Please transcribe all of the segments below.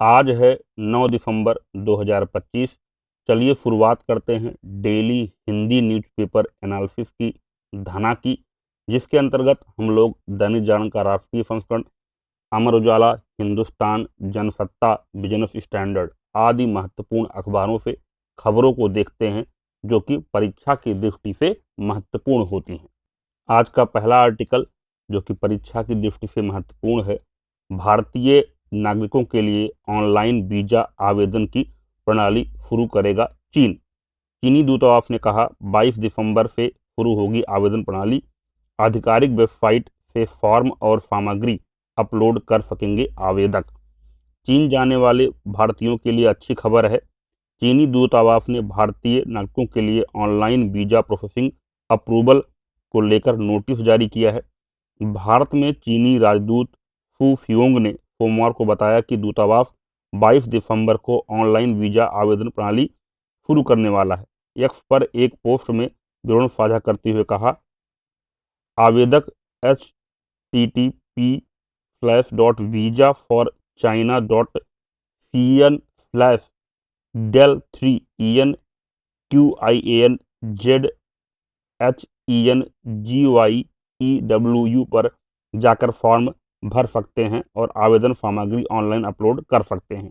आज है 9 दिसंबर 2025। चलिए शुरुआत करते हैं डेली हिंदी न्यूज़पेपर एनालिसिस की धना की, जिसके अंतर्गत हम लोग दैनिक जागरण का राष्ट्रीय संस्करण, अमर उजाला, हिंदुस्तान, जनसत्ता, बिजनेस स्टैंडर्ड आदि महत्वपूर्ण अखबारों से खबरों को देखते हैं जो कि परीक्षा की दृष्टि से महत्वपूर्ण होती हैं। आज का पहला आर्टिकल जो कि परीक्षा की दृष्टि से महत्वपूर्ण है, भारतीय नागरिकों के लिए ऑनलाइन वीजा आवेदन की प्रणाली शुरू करेगा चीन। चीनी दूतावास ने कहा 22 दिसंबर से शुरू होगी आवेदन प्रणाली। आधिकारिक वेबसाइट से फॉर्म और सामग्री अपलोड कर सकेंगे आवेदक। चीन जाने वाले भारतीयों के लिए अच्छी खबर है। चीनी दूतावास ने भारतीय नागरिकों के लिए ऑनलाइन वीजा प्रोसेसिंग अप्रूवल को लेकर नोटिस जारी किया है। भारत में चीनी राजदूत फू फियोंग ने सोमवार को बताया कि दूतावास 22 दिसंबर को ऑनलाइन वीजा आवेदन प्रणाली शुरू करने वाला है। एक्स पर एक पोस्ट में विवरण साझा करते हुए कहा, आवेदक http://del3en.cn/QIANZHENGYEWU पर जाकर फॉर्म भर सकते हैं और आवेदन सामग्री ऑनलाइन अपलोड कर सकते हैं।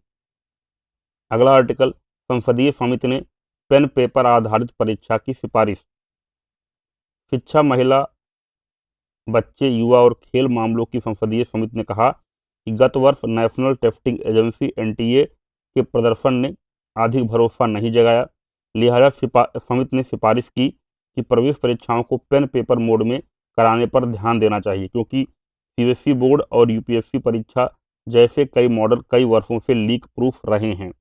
अगला आर्टिकल, संसदीय समिति ने पेन पेपर आधारित परीक्षा की सिफारिश। शिक्षा, महिला, बच्चे, युवा और खेल मामलों की संसदीय समिति ने कहा कि गत वर्ष नेशनल टेस्टिंग एजेंसी एनटीए के प्रदर्शन ने अधिक भरोसा नहीं जगाया। लिहाजा समिति ने सिफारिश की कि प्रवेश परीक्षाओं को पेन पेपर मोड में कराने पर ध्यान देना चाहिए, क्योंकि सीबीएसई बोर्ड और यूपीएससी परीक्षा जैसे कई मॉडल कई वर्षों से लीक प्रूफ रहे हैं।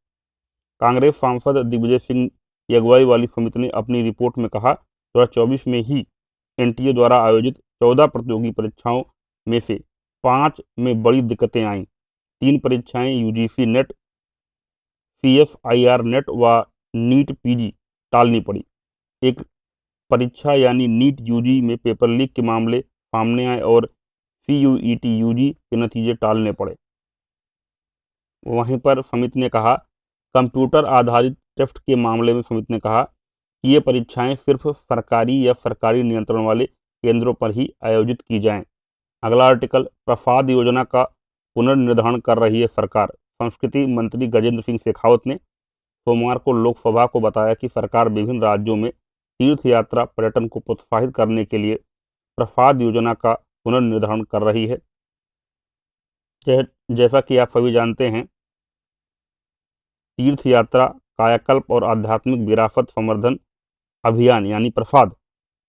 कांग्रेस सांसद दिग्विजय सिंह की अगुवाई वाली समिति ने अपनी रिपोर्ट में कहा, 2024 में ही एनटीए द्वारा आयोजित 14 प्रतियोगी परीक्षाओं में से 5 में बड़ी दिक्कतें आईं। 3 परीक्षाएं यूजीसी नेट, सीएसआईआर नेट व नीट पीजी टालनी पड़ी। एक परीक्षा यानी नीट यूजी में पेपर लीक के मामले सामने आए और सीयूईटी यूजी के नतीजे टालने पड़े। वहीं पर समिति ने कहा, कंप्यूटर आधारित टेस्ट के मामले में समिति ने कहा कि ये परीक्षाएं सिर्फ सरकारी या सरकारी नियंत्रण वाले केंद्रों पर ही आयोजित की जाएं। अगला आर्टिकल, प्रसाद योजना का पुनर्निर्धारण कर रही है सरकार। संस्कृति मंत्री गजेंद्र सिंह शेखावत ने सोमवार को लोकसभा को बताया कि सरकार विभिन्न राज्यों में तीर्थ यात्रा पर्यटन को प्रोत्साहित करने के लिए प्रसाद योजना का पुनर्निर्धारण कर रही है। जैसा कि आप सभी जानते हैं, तीर्थ यात्रा, कायाकल्प और आध्यात्मिक विरासत संवर्धन अभियान यानी प्रसाद,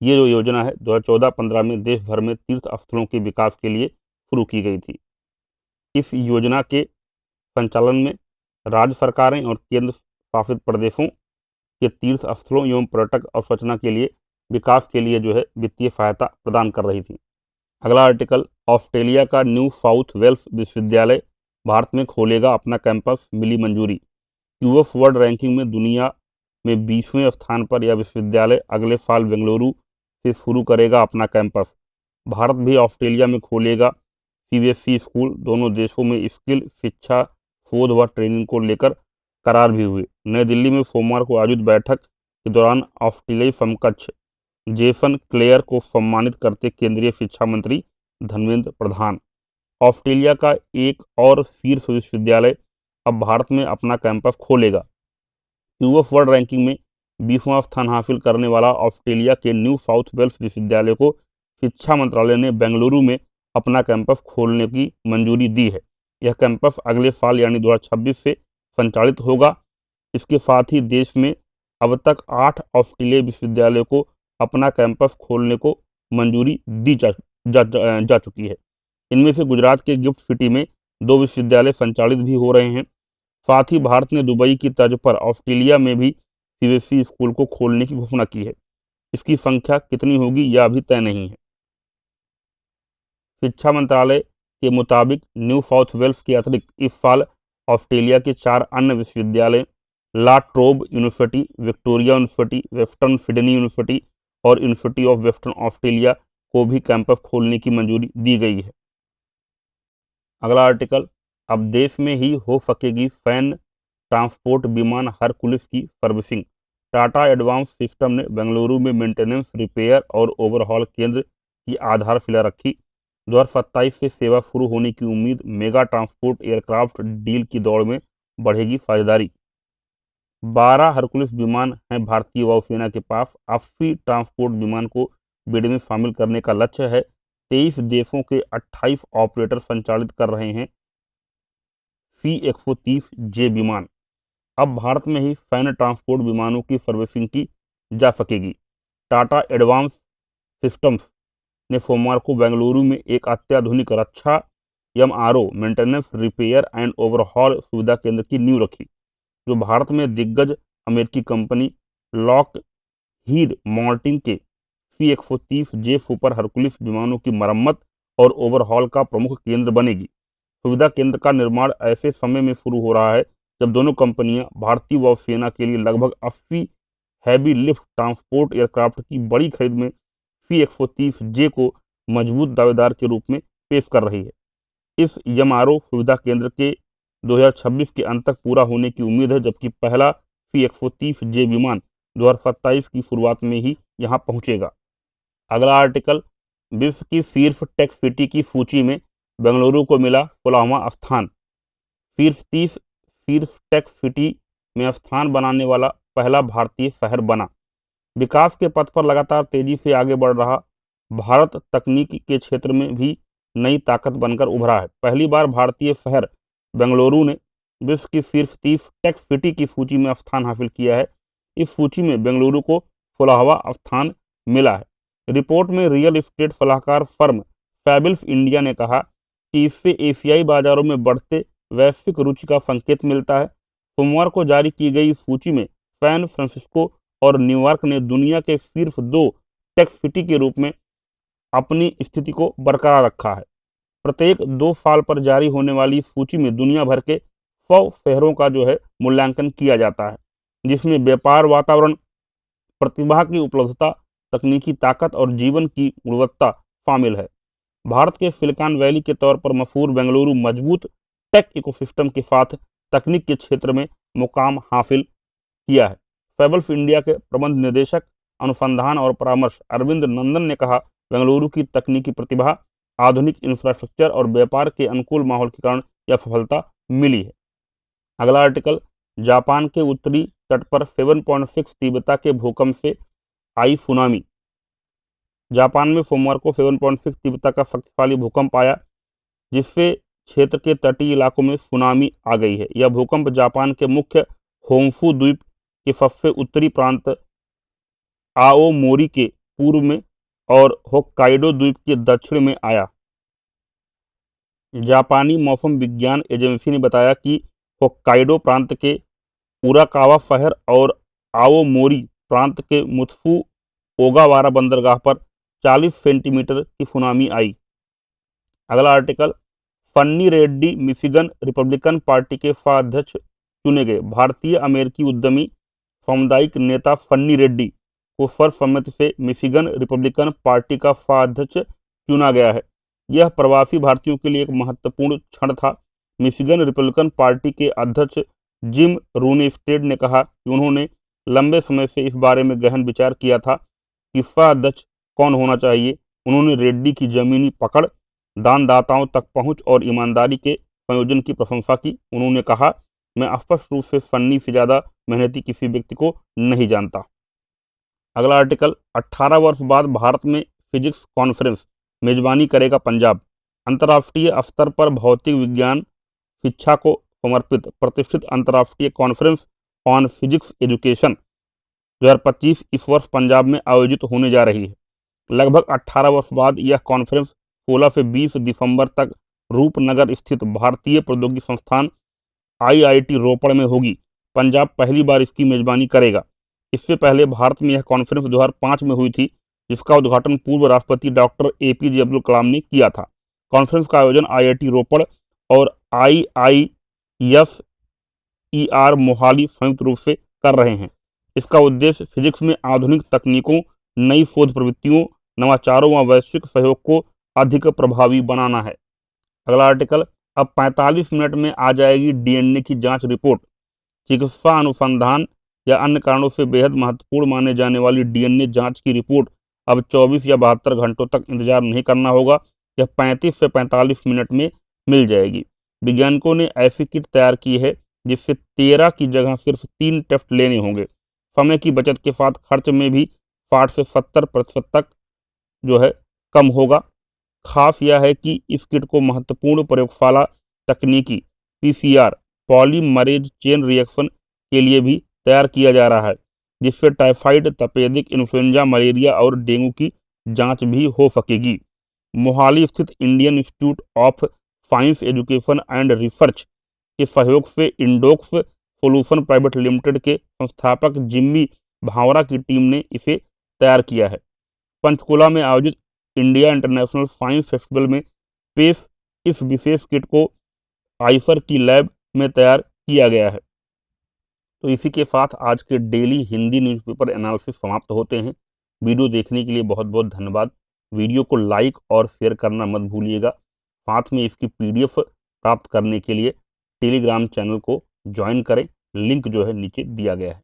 ये जो योजना है 2014-15 में देश भर में तीर्थ स्थलों के विकास के लिए शुरू की गई थी। इस योजना के संचालन में राज्य सरकारें और केंद्र शासित प्रदेशों के तीर्थ स्थलों एवं पर्यटक अवसंरचना के लिए विकास के लिए जो है वित्तीय सहायता प्रदान कर रही थी। अगला आर्टिकल, ऑस्ट्रेलिया का न्यू साउथ वेल्स विश्वविद्यालय भारत में खोलेगा अपना कैंपस, मिली मंजूरी। यूएस वर्ल्ड रैंकिंग में दुनिया में 20वें स्थान पर यह विश्वविद्यालय अगले साल बेंगलुरु से शुरू करेगा अपना कैंपस। भारत भी ऑस्ट्रेलिया में खोलेगा सीबीएसई स्कूल। दोनों देशों में स्किल, शिक्षा, शोध व ट्रेनिंग को लेकर करार भी हुए। नई दिल्ली में सोमवार को आयोजित बैठक के दौरान ऑस्ट्रेलियाई समकक्ष जेसन क्लेयर को सम्मानित करते केंद्रीय शिक्षा मंत्री धर्मेंद्र प्रधान। ऑस्ट्रेलिया का एक और शीर्ष विश्वविद्यालय अब भारत में अपना कैंपस खोलेगा। यूएस वर्ल्ड रैंकिंग में 20वां स्थान हासिल करने वाला ऑस्ट्रेलिया के न्यू साउथ वेल्स विश्वविद्यालय को शिक्षा मंत्रालय ने बेंगलुरु में अपना कैंपस खोलने की मंजूरी दी है। यह कैंपस अगले साल यानी 2026 से संचालित होगा। इसके साथ ही देश में अब तक 8 ऑस्ट्रेलियाई विश्वविद्यालयों को अपना कैंपस खोलने को मंजूरी दी जा चुकी है। इनमें से गुजरात के गिफ्ट सिटी में 2 विश्वविद्यालय संचालित भी हो रहे हैं। साथ ही भारत ने दुबई की तर्ज पर ऑस्ट्रेलिया में भी सीबीएसई स्कूल को खोलने की घोषणा की है। इसकी संख्या कितनी होगी यह अभी तय नहीं है। शिक्षा मंत्रालय के मुताबिक न्यू साउथ वेल्स के अतिरिक्त इस साल ऑस्ट्रेलिया के 4 अन्य विश्वविद्यालय La Trobe university, Victoria university, western Sydney university और यूनिवर्सिटी ऑफ वेस्टर्न ऑस्ट्रेलिया को भी कैंपस खोलने की मंजूरी दी गई है। अगला आर्टिकल, अब देश में ही हो सकेगी फैन ट्रांसपोर्ट विमान हरकुलिस की सर्विसिंग। टाटा एडवांस सिस्टम ने बेंगलुरु में मेंटेनेंस, रिपेयर और ओवरहॉल केंद्र की आधारशिला रखी। 2027 से सेवा शुरू होने की उम्मीद। मेगा ट्रांसपोर्ट एयरक्राफ्ट डील की दौड़ में बढ़ेगी साझेदारी। 12 हरकुलिस विमान हैं भारतीय वायुसेना के पास। 80 ट्रांसपोर्ट विमान को बिड में शामिल करने का लक्ष्य है। 23 देशों के 28 ऑपरेटर संचालित कर रहे हैं C-130J विमान। अब भारत में ही सैन्य ट्रांसपोर्ट विमानों की सर्विसिंग की जा सकेगी। टाटा एडवांस सिस्टम्स ने सोमवार को बेंगलुरु में एक अत्याधुनिक रक्षा MRO maintenance, repair and overhaul सुविधा केंद्र की नींव रखी, जो भारत में दिग्गज अमेरिकी कंपनी लॉक हीड मार्टिन के C-130J सुपर हरकुलिस विमानों की मरम्मत और ओवरहॉल का प्रमुख केंद्र बनेगी। सुविधा केंद्र का निर्माण ऐसे समय में शुरू हो रहा है जब दोनों कंपनियां भारतीय वायुसेना के लिए लगभग 80 हैवी लिफ्ट ट्रांसपोर्ट एयरक्राफ्ट की बड़ी खरीद में C-130J को मजबूत दावेदार के रूप में पेश कर रही है। इस MRO सुविधा केंद्र के 2026 के अंत तक पूरा होने की उम्मीद है, जबकि पहला C-130J विमान 2027 की शुरुआत में ही यहां पहुंचेगा। अगला आर्टिकल, विश्व की शीर्ष टेक सिटी की सूची में बेंगलुरु को मिला 16वां स्थान। शीर्ष 30 शीर्ष टेक सिटी में स्थान बनाने वाला पहला भारतीय शहर बना। विकास के पथ पर लगातार तेजी से आगे बढ़ रहा भारत तकनीक के क्षेत्र में भी नई ताकत बनकर उभरा है। पहली बार भारतीय शहर बेंगलुरु ने विश्व की शीर्ष 30 टेक सिटी की सूची में स्थान हासिल किया है। इस सूची में बेंगलुरु को 16वां स्थान मिला है। रिपोर्ट में रियल एस्टेट सलाहकार फर्म फैबिल्स इंडिया ने कहा कि इससे एशियाई बाजारों में बढ़ते वैश्विक रुचि का संकेत मिलता है। सोमवार को जारी की गई सूची में सैन फ्रांसिस्को और न्यूयॉर्क ने दुनिया के शीर्ष 2 टेक सिटी के रूप में अपनी स्थिति को बरकरार रखा है। प्रत्येक 2 साल पर जारी होने वाली सूची में दुनिया भर के 100 शहरों का मूल्यांकन किया जाता है, जिसमें व्यापार वातावरण, प्रतिभा की उपलब्धता, तकनीकी ताकत और जीवन की गुणवत्ता शामिल है। भारत के सिलिकॉन वैली के तौर पर मशहूर बेंगलुरु मजबूत टेक इकोसिस्टम के साथ तकनीक के क्षेत्र में मुकाम हासिल किया है। फैबल्स इंडिया के प्रबंध निदेशक अनुसंधान और परामर्श अरविंद नंदन ने कहा, बेंगलुरु की तकनीकी प्रतिभा, आधुनिक इंफ्रास्ट्रक्चर और व्यापार के अनुकूल माहौल के कारण यह सफलता मिली है। अगला आर्टिकल, जापान के उत्तरी तट पर 7.6 तीव्रता के भूकंप से आई सुनामी। जापान में सोमवार को 7.6 तीव्रता का शक्तिशाली भूकंप आया, जिससे क्षेत्र के तटीय इलाकों में सुनामी आ गई है। यह भूकंप जापान के मुख्य होन्शु द्वीप के सबसे उत्तरी प्रांत आओमोरी के पूर्व में और होक्काइडो द्वीप के दक्षिण में आया। जापानी मौसम विज्ञान एजेंसी ने बताया कि होक्काइडो प्रांत के उराकावा शहर और आओमोरी प्रांत के मुत्सु ओगावारा बंदरगाह पर 40 सेंटीमीटर की सुनामी आई। अगला आर्टिकल, फन्नी रेड्डी मिशिगन रिपब्लिकन पार्टी के उपाध्यक्ष चुने गए। भारतीय अमेरिकी उद्यमी सामुदायिक नेता फन्नी रेड्डी को सर्वसम्मति से मिशिगन रिपब्लिकन पार्टी का उपाध्यक्ष चुना गया है। यह प्रवासी भारतीयों के लिए एक महत्वपूर्ण क्षण था। मिशिगन रिपब्लिकन पार्टी के अध्यक्ष जिम रूनेस्टेड ने कहा कि उन्होंने लंबे समय से इस बारे में गहन विचार किया था कि उपाध्यक्ष कौन होना चाहिए। उन्होंने रेड्डी की जमीनी पकड़, दानदाताओं तक पहुंच और ईमानदारी के संयोजन की प्रशंसा की। उन्होंने कहा, मैं स्पष्ट रूप से फन्नी से ज़्यादा मेहनती किसी व्यक्ति को नहीं जानता। अगला आर्टिकल, 18 वर्ष बाद भारत में फिजिक्स कॉन्फ्रेंस मेजबानी करेगा पंजाब। अंतर्राष्ट्रीय स्तर पर भौतिक विज्ञान शिक्षा को समर्पित प्रतिष्ठित अंतर्राष्ट्रीय कॉन्फ्रेंस ऑन फिजिक्स एजुकेशन 2025 इस वर्ष पंजाब में आयोजित होने जा रही है। लगभग 18 वर्ष बाद यह कॉन्फ्रेंस 16 से 20 दिसंबर तक रूपनगर स्थित भारतीय प्रौद्योगिकी संस्थान IIT रोपड़ में होगी। पंजाब पहली बार इसकी मेजबानी करेगा। इससे पहले भारत में यह कॉन्फ्रेंस 2005 में हुई थी, जिसका उद्घाटन पूर्व राष्ट्रपति डॉक्टर APJ अब्दुल कलाम ने किया था। कॉन्फ्रेंस का आयोजन IIT रोपड़ और IISER मोहाली संयुक्त रूप से कर रहे हैं। इसका उद्देश्य फिजिक्स में आधुनिक तकनीकों, नई शोध प्रवृत्तियों, नवाचारों व वैश्विक सहयोग को अधिक प्रभावी बनाना है। अगला आर्टिकल, अब 45 मिनट में आ जाएगी डीएनए की जांच रिपोर्ट। चिकित्सा अनुसंधान या अन्य कारणों से बेहद महत्वपूर्ण माने जाने वाली डीएनए जांच की रिपोर्ट अब 24 या 72 घंटों तक इंतजार नहीं करना होगा। यह 35 से 45 मिनट में मिल जाएगी। वैज्ञानिकों ने ऐसी किट तैयार की है जिससे 13 की जगह सिर्फ 3 टेस्ट लेने होंगे। समय की बचत के साथ खर्च में भी 60 से 70% तक जो है कम होगा। खास यह है कि इस किट को महत्वपूर्ण प्रयोगशाला तकनीकी पीसीआर पॉलीमरेज चेन रिएक्शन के लिए भी तैयार किया जा रहा है, जिससे टाइफाइड, तपेदिक, इन्फ्लुएंजा, मलेरिया और डेंगू की जांच भी हो सकेगी। मोहाली स्थित Indian institute of science education and research के सहयोग से इंडोक्स सोल्यूशन प्राइवेट लिमिटेड के संस्थापक जिम्मी भावरा की टीम ने इसे तैयार किया है। पंचकुला में आयोजित इंडिया इंटरनेशनल साइंस फेस्टिवल में पेश इस विशेष किट को आइफर की लैब में तैयार किया गया है। तो इसी के साथ आज के डेली हिंदी न्यूज़पेपर एनालिसिस समाप्त होते हैं। वीडियो देखने के लिए बहुत बहुत धन्यवाद। वीडियो को लाइक और शेयर करना मत भूलिएगा। साथ में इसकी पीडीएफ प्राप्त करने के लिए टेलीग्राम चैनल को ज्वाइन करें। लिंक जो है नीचे दिया गया है।